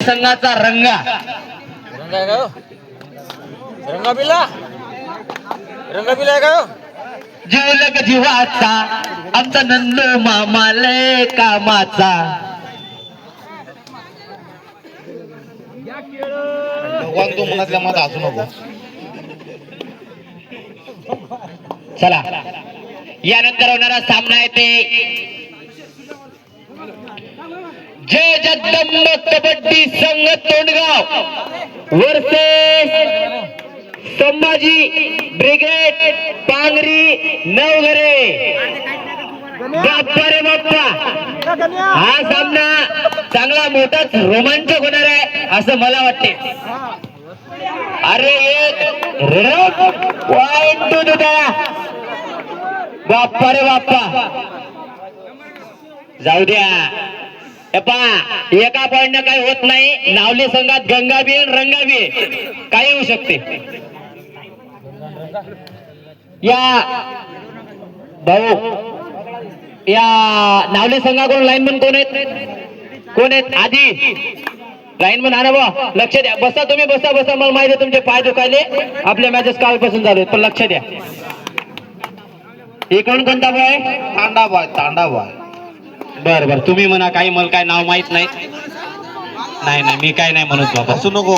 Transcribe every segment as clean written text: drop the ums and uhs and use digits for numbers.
संघाचा रंगा रंगा बिला आहे का जीवलग जीवाचा आमचा नंदू मामा लय कामाचा. भगवान तू मनातल्या मत असू नको. चला यानंतर होणारा सामना आहे ते जय जगदंब कबड्डी संघ तोंडगाव वर्सेस संभाजी ब्रिगेड पांगरी नवघरे. बाप्पा रे बाप्पा, हा सामना चांगला मोठाच रोमांचक होणार आहे असं मला वाटते. अरे एक पॉइंट टू बाप्पा रे बाप्पा, जाऊ द्या. एका पॉइंट काही होत नाही. नावली संघात गंगा बी रंगा बी काही होऊ शकते. या भाऊ या नावली संघाकडून लाईनमन कोण आहेत आधी लाईनमन आणा बा. लक्ष द्या. बसा तुम्ही, बसा बसा. मला माहिती आहे तुमचे पाय दुखायले. आपल्या मॅचेस कालपासून चालू आहेत पण लक्ष द्या. इकडून कोणता बॉय? तांडा बॉय. बर बर, तुम्ही म्हणा काही, मला काय नाव माहित नाही. नाही नाही, मी काय नाही म्हणत बाबा. वासू नको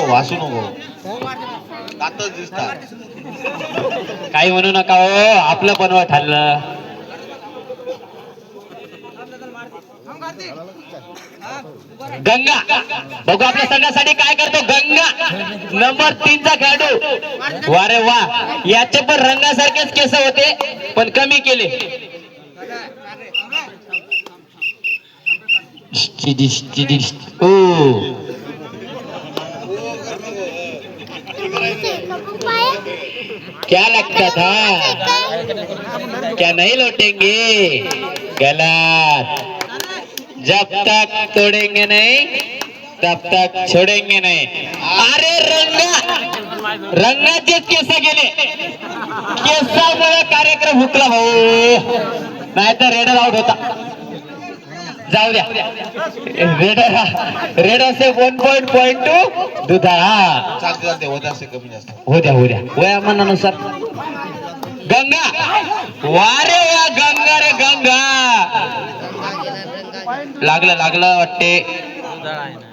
आताच दिसतात. काही म्हणू नका हो, आपलं बनवा ठरलं. गंगा बघू आपल्या संघासाठी काय करतो. गंगा नंबर 3 चा खेळाडू. वारे वा, याचे पण रंगासारखेच केस होते पण कमी केले. क्या लगता था, क्या नहीं लौटेंगे. गलत. जब तक तोड़ेंगे नहीं तब तक छोड़ेंगे नहीं. अरे रंगाचे केस गेले. केसामुळे कार्यक्रम हुकला भाऊ, नाहीतर रेडर आउट होता. जाऊ द्या. रेडर से 1.2 दुधा. चालते होत असे कमी जास्त हो द्या वयामानानुसार. गंगा वारे वा, गंगा रे गंगा. लागलं वाटते.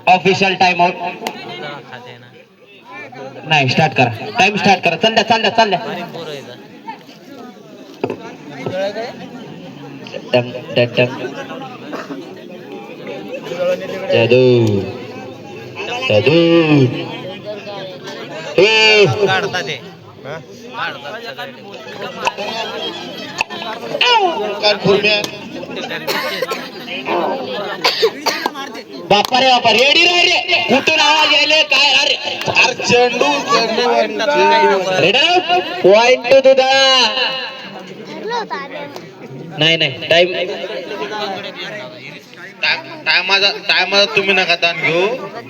Official time out. नाही, स्टार्ट करा. टाइम स्टार्ट करा. चाल द्या. बाप्पा रे बाप्पा, रेडी राह रे. कुठून आवाज यायले काय. अरे चेंडू पॉइंट टू दुधा. नाही टायमाचा तुम्ही नका ताण घेऊ.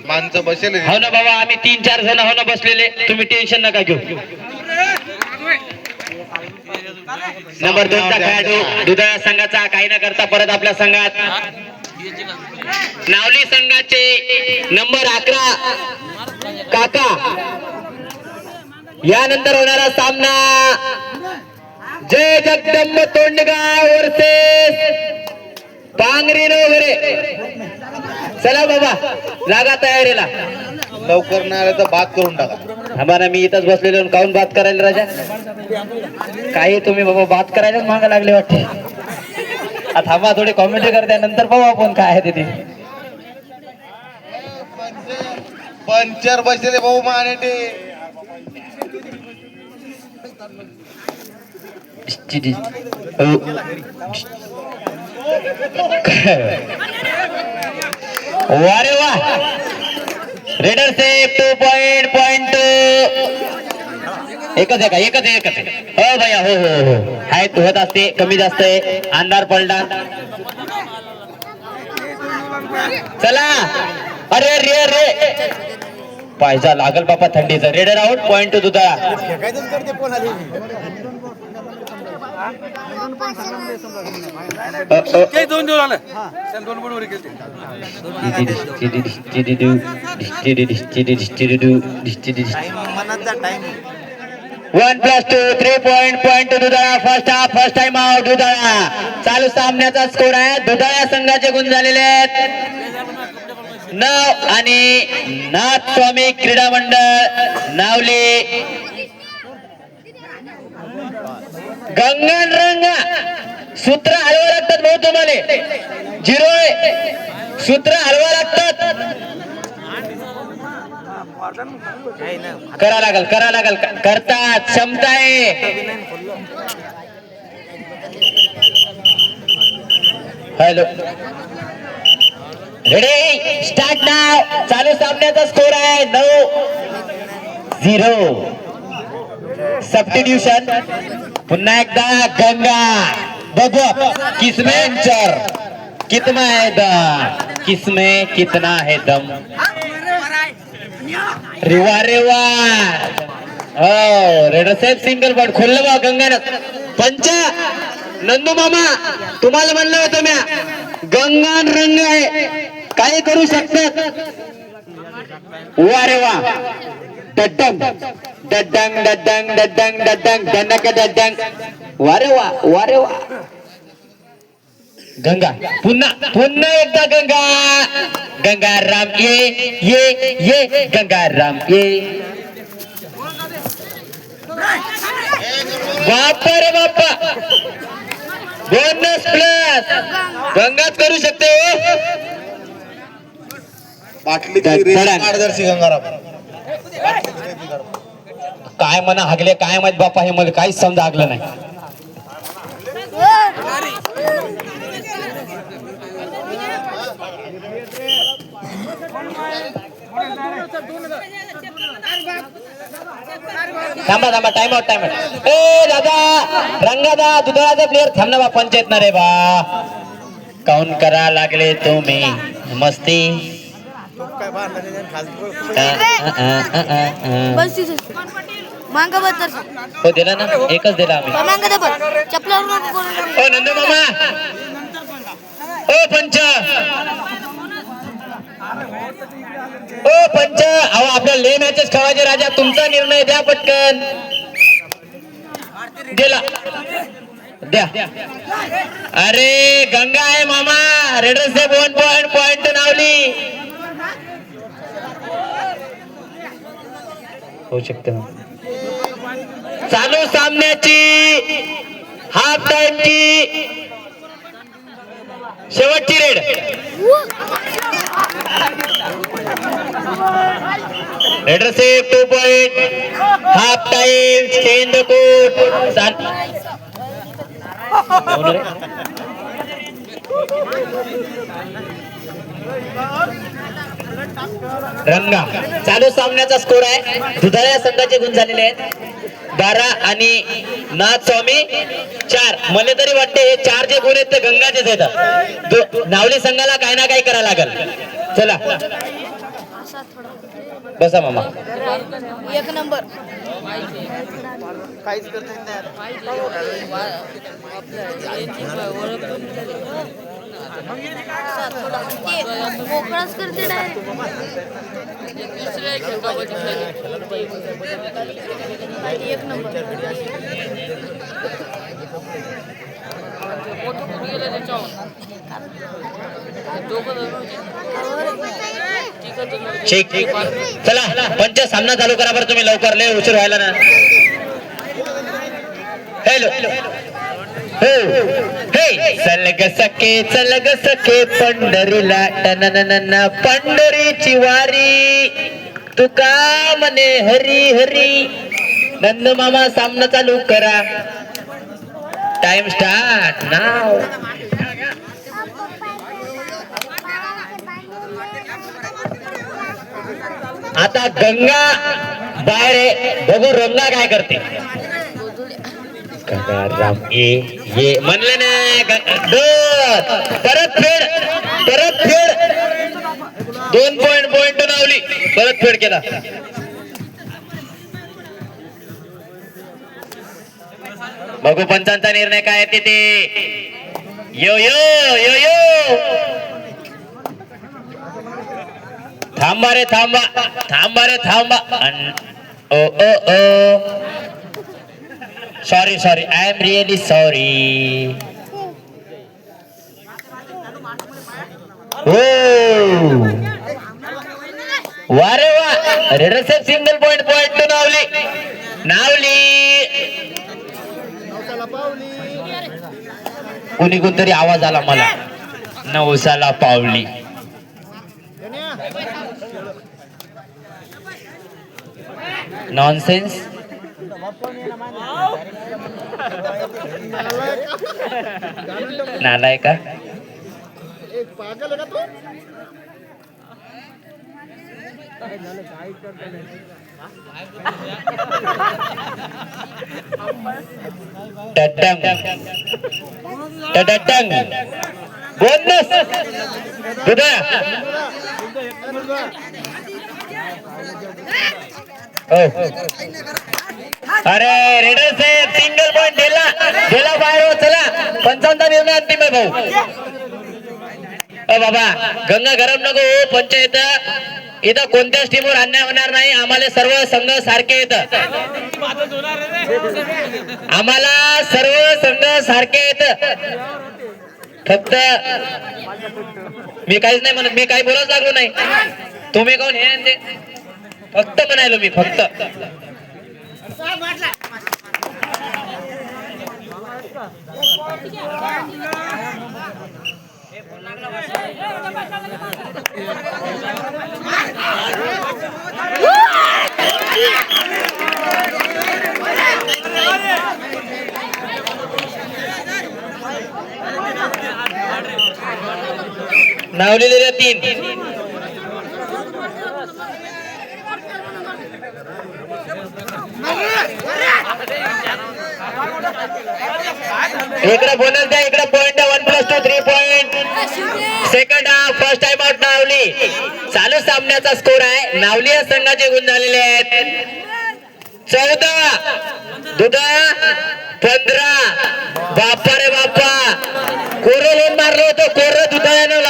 माणसं बसेल. हो ना बाबा, आम्ही 3-4 जण हो ना बसलेले. तुम्ही टेन्शन नका घेऊ. नंबर 2 चा खेळाडू दुधाळा संघाचा काही न करता परत आपल्या संघात. नावली संघाचे नंबर 11 काका. यानंतर होणारा सामना जय जगदंब तोंडगाव वर्सेस पांगरी वगैरे. चला बाबा, लागा तयारीला. लवकर नाही आलं तर बात करून टाका. आम्हाला मी इथंच बसलेलो. काहून बात करायला राजा. काही तुम्ही बाबा बात करायलाच मागा लागले वाटते. थांबा, थोडी कॉमेंट्री करते नंतर पाहू आपण काय आहे तिथे. पंचर बसले भाऊ मानेटे. वारे वा, रेडर सेफ 2 पॉइंट. एकच आहे. हो भैया, हो आहेत, होत असते. कमी जास्त आहे. अंधार पडला. चला. अरे रे पायजा लागल बापा थंडीचा. Raider out. पॉइंट टू दुधा. ते दोन दिवस आलं त्या दोन बरोबर केले वन प्लस 2 3 पॉइंट दुधाळा फर्स्ट टाइम आउट दुधाळा. चालू सामन्याचा स्कोर आहे. दुधाळा संघाचे गुण झालेले आहेत 9 आणि नाथ स्वामी क्रीडा मंडळ नावले. गंगन रंगा सूत्र हलवा लागतात भाऊ तुम्हाला. झिरो सूत्र हलवा लागतात. करा लागल करतात. क्षमता आहे. हॅलो रेडी स्टार्ट नाव. चालू सामन्याचा स्कोर आहे 9-0. सबस्टिट्यूशन पुन्हा एकदा गंगा. बघू किसमें कितना है दम. किसमें कितना है दम. रेवा हो रेडर साहेब सिंगल बॉट खोललं बा गंगानं. पंच नंदू मामा तुम्हाला म्हणलं होतं म्या गंगान रंग आहे काय करू शकतात. वा रे वा. डड्डंग डड्डंग डड्डंग डड्डंग डड्डंग डनक डड्डंग. वा रे वा. गंगा पुन्हा एकदा गंगा राम ये गंगा राम ये. बापा रे बापा. बोनस प्लस गंगाच करू शकते. बाटली पारदर्शी गंगाराम. काय म्हणा हागले काय माहित बापा. हे मला काहीच समजा हागलं नाही. थांबा टाइम आउट. ए दादा रंगादा दुधाळाचा प्लेअर थांब ना बा. पंचायत ना रे बा. काउंट करा लागले तुम्ही मस्ती. हो दिला ना एकच दिला आम्ही. ओ नंदू मामा ओ पंच अहो आपल्या ले मॅचेस खेळायचे राजा. तुमचा निर्णय द्या पटकन. दिला द्या. अरे गंगा आहे मामा. रेडर साहेब 1 पॉइंट नावली. होऊ शकते ना. चालू सामन्याची हाफ टाइमची शेवटची red. Raider safe 2 point. Half time stay in the court. रंगा चालू सामन्याचा स्कोर आहे. दुधाळ्या संघाचे गुण झालेले आहेत 12 आणि नाथ स्वामी 4. मला तरी वाटते हे 4 जे गुण आहेत ते गंगाचेच आहेत. नावली संघाला काही ना काही करावं लागल. चला बसा मामा. एक नंबर. काहीच करता मोकळाच करते डायरेक्ट. एक नंबर. ठीक चला पंच सामना चालू करा बरं तुम्ही लवकर. लय उशीर व्हायला ना. हॅलो हो हे चल ग सखे पंढरीला टननन पंढरीची वारी तुका म्हणे हरी हरी. नंद मामा सामना चालू करा. टाइम स्टार्ट नाव. आता गंगा बाहेर आहे. बघू रंगा काय करते. राम ये म्हणलं ना. परत फेड 2 पॉइंट नावली. परत फेड केला. बघू पंचांचा निर्णय काय आहे ते. यो यो यो यो थांबा रे थांबा, थांबा रे थांबा. ओ ओ ओ sorry sorry, I am really sorry. वा रे वा, रेडर साहेब सिंगल पॉइंट टू नावली. नावली कोणी कोणतरी आवाज आला मला. नवसाला पावली. नॉनसेन्स. नालाय का टटंग टटंग बोनस दुधा. अरे रेडर साहेब सिंगल पॉइंट दिला बाहेर हो. चला पंचांचा निर्णय अंतिम आहे भाऊ. बाबा गंगा गरम नको हो. पंचायत इथं कोणत्याच टीमवर अन्याय होणार नाही. आम्हाला सर्व संघ सारखे येत. आम्हाला सर्व संघ सारखे येत. फक्त मी काहीच नाही म्हणत. मी काही बोलत लागलो नाही. तुम्ही कोण हे ते फक्त म्हणायलो मी फक्त. नावलेल्या 3 इकडे बोनस द्या. इकडे point 1+2 3 point. Second half first time out Navali. चालू सामन्याचा स्कोर आहे. नावली या संघाचे गुण झालेले आहेत 14 दुधा 15. बाप्पा रे बाप्पा, कोरं लोन मारलं होतं. कोरं दुधानं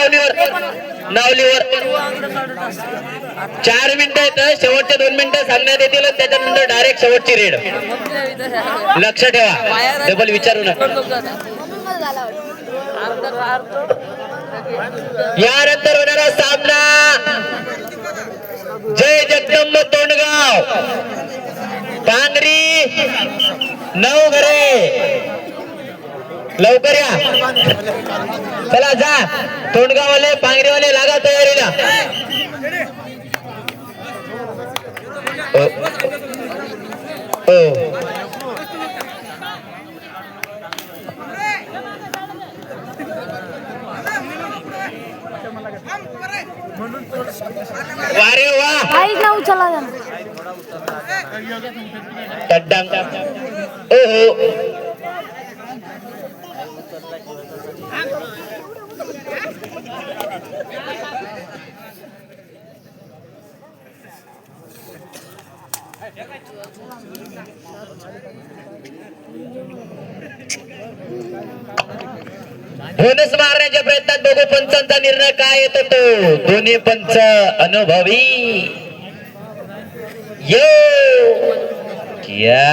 नावलीवर 4 मिनिटं येतं. शेवटचे 2 मिनिटं सांगण्यात येतील. त्याच्यानंतर डायरेक्ट शेवटची रेड. लक्ष ठेवा, डबल विचारू नका. यानंतर होणारा सामना जय जगदंब तोंडगाव पांगरी नवघरे. लवकर या. चला जा. तोंडगाववाले पांगरीवाले लागा तयारीला. वारे वा चला टड्डंग. ओहो बोनस मारण्याच्या प्रयत्नात बघू पंचांचा निर्णय काय येतो तो. दोन्ही पंच अनुभवी. यो क्या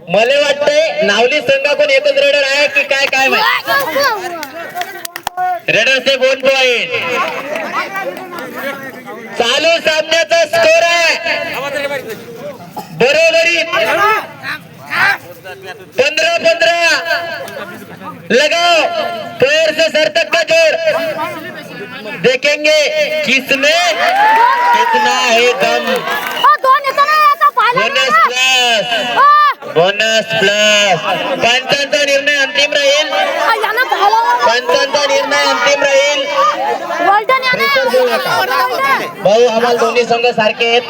मला वाटतंय नावली संघाकडून एकच रेडर आहे की काय काय माहिती. रेडर से 2 पॉइंट. चालू सामन्याचा स्कोर आहे बरोबरी 15-15. लगाओ पैर से सर तक का जोड़. देखेंगे किसमें कितना है दम. Bonus plus. पंचांचा निर्णय अंतिम राहील. पंचांचा निर्णय अंतिम राहील. भाऊ आम्हाला दोन्ही संघ सारखे आहेत.